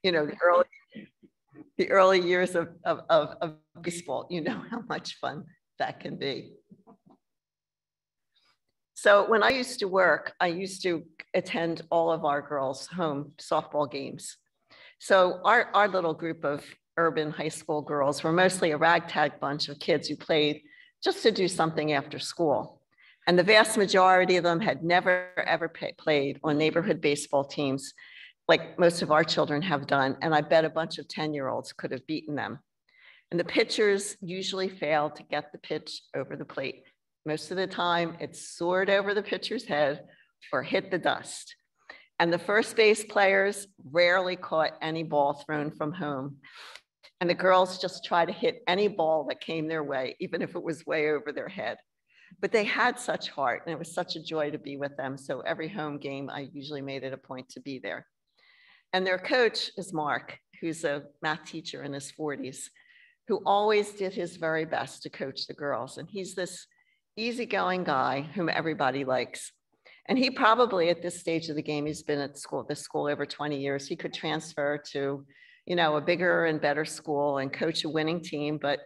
you know, the early years of baseball, you know how much fun that can be. So when I used to work, I used to attend all of our girls' home softball games. So our little group of urban high school girls were mostly a ragtag bunch of kids who played just to do something after school. And the vast majority of them had never, ever played on neighborhood baseball teams like most of our children have done. And I bet a bunch of 10-year-olds could have beaten them. And the pitchers usually failed to get the pitch over the plate. Most of the time, it soared over the pitcher's head or hit the dust. And the first base players rarely caught any ball thrown from home. And the girls just try to hit any ball that came their way, even if it was way over their head. But they had such heart, and it was such a joy to be with them. So every home game, I usually made it a point to be there. And their coach is Mark, who's a math teacher in his 40s, who always did his very best to coach the girls. And he's this easygoing guy whom everybody likes. And he probably at this stage of the game, he's been at this school over 20 years. He could transfer to, you know, a bigger and better school and coach a winning team, but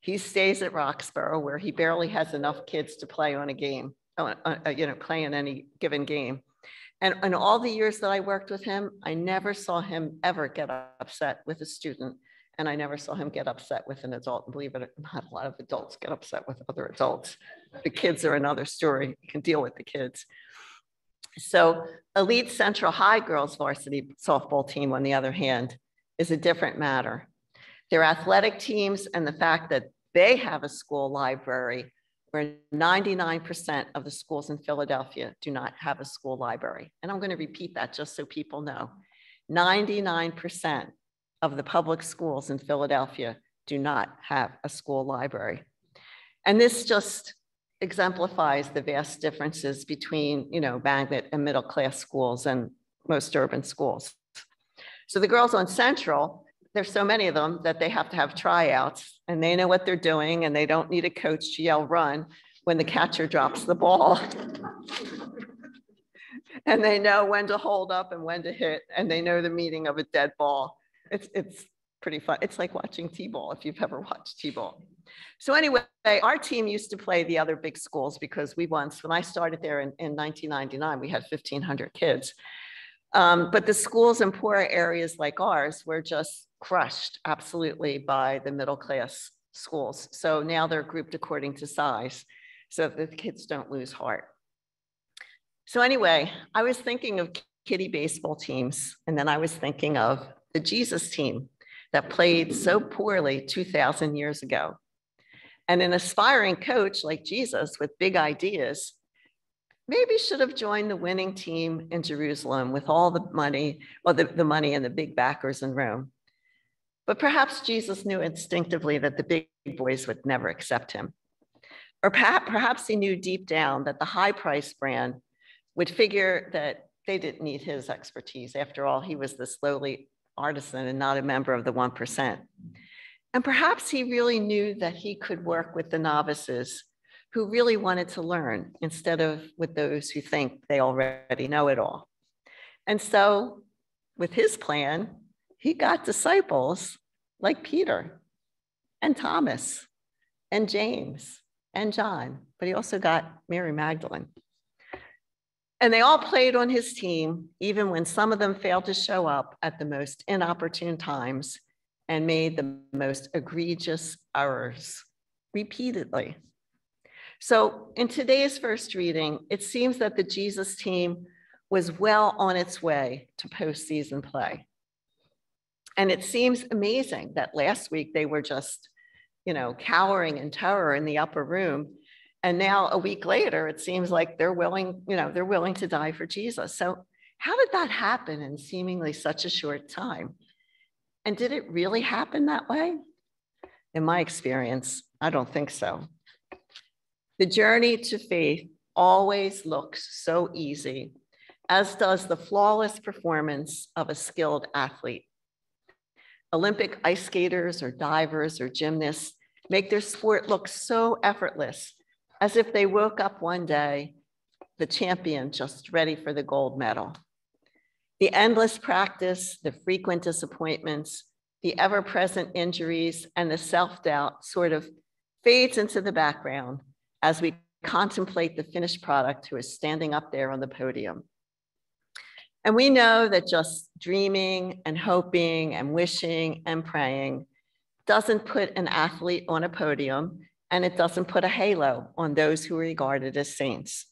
he stays at Roxborough where he barely has enough kids to play on a game, you know, play in any given game. And in all the years that I worked with him, I never saw him ever get upset with a student. And I never saw him get upset with an adult. And believe it or not, a lot of adults get upset with other adults. The kids are another story. You can deal with the kids. So Elite Central High girls varsity softball team, on the other hand, is a different matter. Their athletic teams and the fact that they have a school library where 99% of the schools in Philadelphia do not have a school library. And I'm going to repeat that just so people know. 99% of the public schools in Philadelphia do not have a school library. And this just exemplifies the vast differences between, you know, magnet and middle class schools and most urban schools. So the girls on Central, there's so many of them that they have to have tryouts, and they know what they're doing, and they don't need a coach to yell run when the catcher drops the ball. And they know when to hold up and when to hit, and they know the meaning of a dead ball. It's pretty fun. It's like watching T-ball if you've ever watched T-ball. So anyway, our team used to play the other big schools because we once, when I started there in 1999, we had 1,500 kids. But the schools in poorer areas like ours were just crushed absolutely by the middle class schools. So now they're grouped according to size so that the kids don't lose heart. So anyway, I was thinking of kiddie baseball teams, and then I was thinking of the Jesus team that played so poorly 2,000 years ago. And an aspiring coach like Jesus with big ideas maybe should have joined the winning team in Jerusalem with all the money, well, the money and the big backers in Rome. But perhaps Jesus knew instinctively that the big boys would never accept him. Or perhaps he knew deep down that the high price brand would figure that they didn't need his expertise. After all, he was this lowly artisan and not a member of the 1%. And perhaps he really knew that he could work with the novices who really wanted to learn instead of with those who think they already know it all. And so with his plan, he got disciples like Peter and Thomas and James and John, but he also got Mary Magdalene. And they all played on his team, even when some of them failed to show up at the most inopportune times and made the most egregious errors repeatedly. So in today's first reading, it seems that the Jesus team was well on its way to postseason play. And it seems amazing that last week they were just, you know, cowering in terror in the upper room. And now a week later, it seems like they're willing, you know, they're willing to die for Jesus. So how did that happen in seemingly such a short time? And did it really happen that way? In my experience, I don't think so. The journey to faith always looks so easy, as does the flawless performance of a skilled athlete. Olympic ice skaters or divers or gymnasts make their sport look so effortless, as if they woke up one day, the champion just ready for the gold medal. The endless practice, the frequent disappointments, the ever-present injuries, and the self-doubt sort of fades into the background as we contemplate the finished product who is standing up there on the podium. And we know that just dreaming and hoping and wishing and praying doesn't put an athlete on a podium, and it doesn't put a halo on those who are regarded as saints.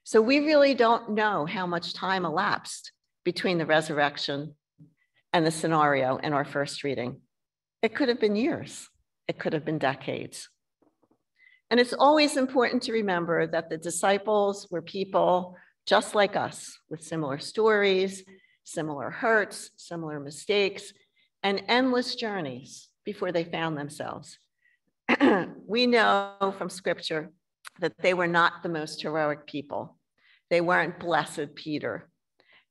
So we really don't know how much time elapsed between the resurrection and the scenario in our first reading. It could have been years. It could have been decades. And it's always important to remember that the disciples were people just like us, with similar stories, similar hurts, similar mistakes, and endless journeys before they found themselves. We know from scripture that they were not the most heroic people. They weren't blessed Peter.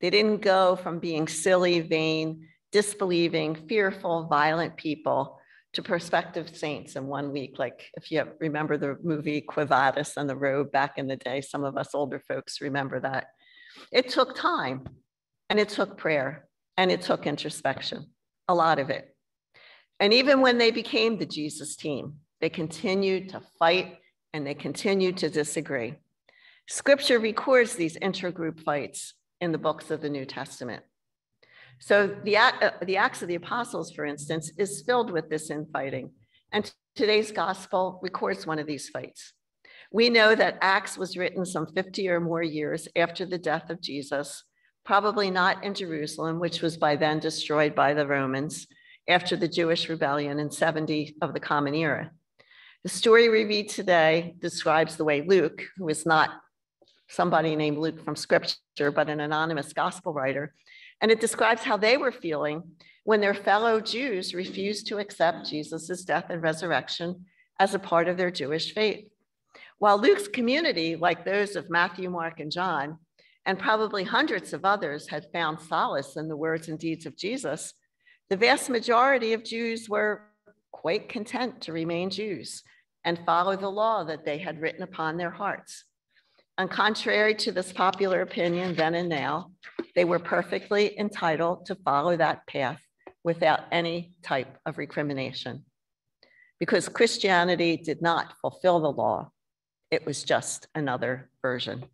They didn't go from being silly, vain, disbelieving, fearful, violent people to prospective saints in 1 week. Like if you remember the movie Quo Vadis on the road back in the day, some of us older folks remember that. It took time, and it took prayer, and it took introspection, a lot of it. And even when they became the Jesus team, they continued to fight and they continued to disagree. Scripture records these intergroup fights in the books of the New Testament. So the Acts of the Apostles, for instance, is filled with this infighting. And today's gospel records one of these fights. We know that Acts was written some 50 or more years after the death of Jesus, probably not in Jerusalem, which was by then destroyed by the Romans after the Jewish rebellion in 70 of the Common Era. The story we read today describes the way Luke, who is not somebody named Luke from scripture, but an anonymous gospel writer, and it describes how they were feeling when their fellow Jews refused to accept Jesus's death and resurrection as a part of their Jewish faith. While Luke's community, like those of Matthew, Mark, and John, and probably hundreds of others, had found solace in the words and deeds of Jesus, the vast majority of Jews were quite content to remain Jews and follow the law that they had written upon their hearts. And contrary to this popular opinion then and now, they were perfectly entitled to follow that path without any type of recrimination. Because Christianity did not fulfill the law, it was just another version.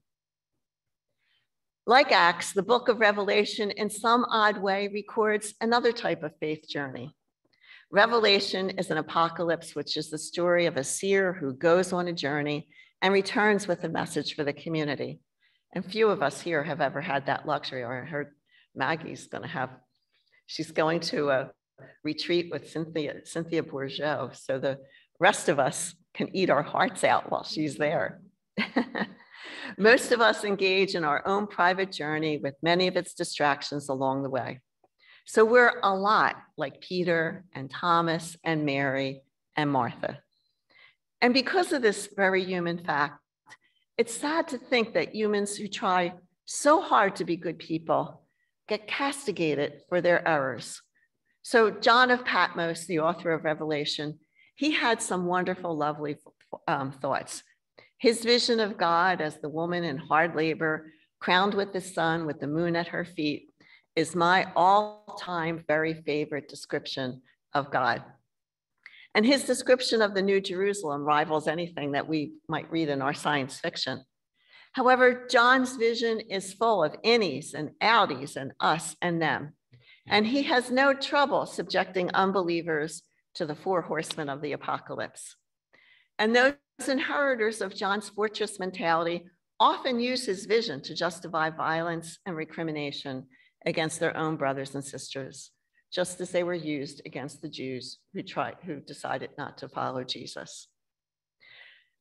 Like Acts, the book of Revelation in some odd way records another type of faith journey. Revelation is an apocalypse, which is the story of a seer who goes on a journey and returns with a message for the community. And few of us here have ever had that luxury, or I heard Maggie's she's going to a retreat with Cynthia Bourgeot, so the rest of us can eat our hearts out while she's there. Most of us engage in our own private journey with many of its distractions along the way. So we're a lot like Peter and Thomas and Mary and Martha. And because of this very human fact, it's sad to think that humans who try so hard to be good people get castigated for their errors. So John of Patmos, the author of Revelation, he had some wonderful, lovely thoughts. His vision of God as the woman in hard labor, crowned with the sun, with the moon at her feet, is my all-time very favorite description of God. And his description of the New Jerusalem rivals anything that we might read in our science fiction. However, John's vision is full of innies and outies and us and them. And he has no trouble subjecting unbelievers to the four horsemen of the apocalypse. And those inheritors of John's fortress mentality often use his vision to justify violence and recrimination against their own brothers and sisters, just as they were used against the Jews who decided not to follow Jesus.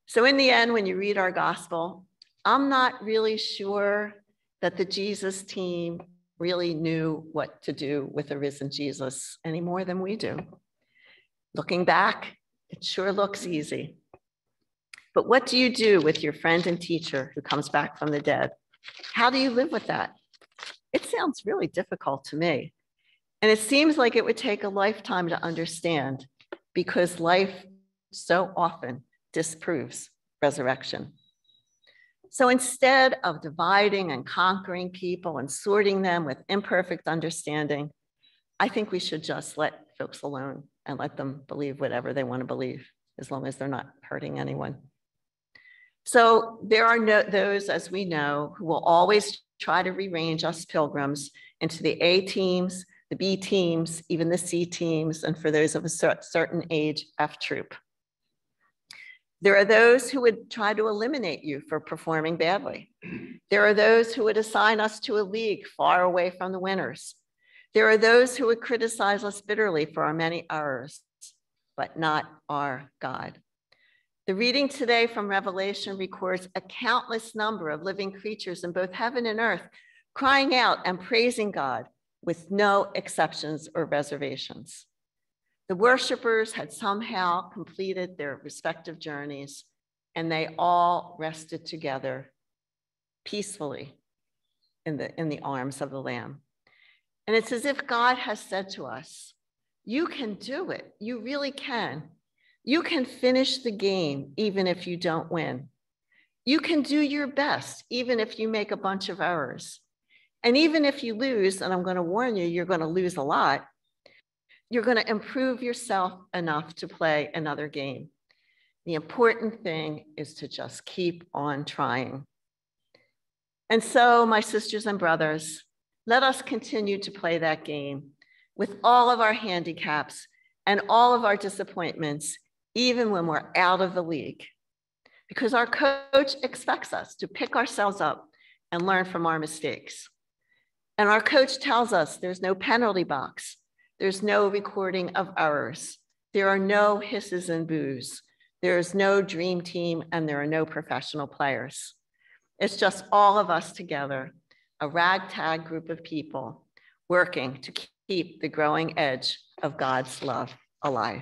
So in the end, when you read our gospel, I'm not really sure that the Jesus team really knew what to do with the risen Jesus any more than we do. Looking back, it sure looks easy. But what do you do with your friend and teacher who comes back from the dead? How do you live with that? It sounds really difficult to me. And it seems like it would take a lifetime to understand, because life so often disproves resurrection. So instead of dividing and conquering people and sorting them with imperfect understanding, I think we should just let folks alone and let them believe whatever they want to believe, as long as they're not hurting anyone. So there are those, as we know, who will always try to rearrange us pilgrims into the A teams, the B teams, even the C teams, and for those of a certain age, F troop. There are those who would try to eliminate you for performing badly. There are those who would assign us to a league far away from the winners. There are those who would criticize us bitterly for our many errors, but not our God. The reading today from Revelation records a countless number of living creatures in both heaven and earth crying out and praising God with no exceptions or reservations. The worshipers had somehow completed their respective journeys, and they all rested together peacefully in the arms of the Lamb. And it's as if God has said to us, you can do it. You really can. You can finish the game even if you don't win. You can do your best even if you make a bunch of errors. And even if you lose, and I'm going to warn you, you're going to lose a lot, you're going to improve yourself enough to play another game. The important thing is to just keep on trying. And so, my sisters and brothers, let us continue to play that game with all of our handicaps and all of our disappointments, even when we're out of the league, because our coach expects us to pick ourselves up and learn from our mistakes. And our coach tells us there's no penalty box. There's no recording of errors. There are no hisses and boos. There is no dream team, and there are no professional players. It's just all of us together, a ragtag group of people working to keep the growing edge of God's love alive.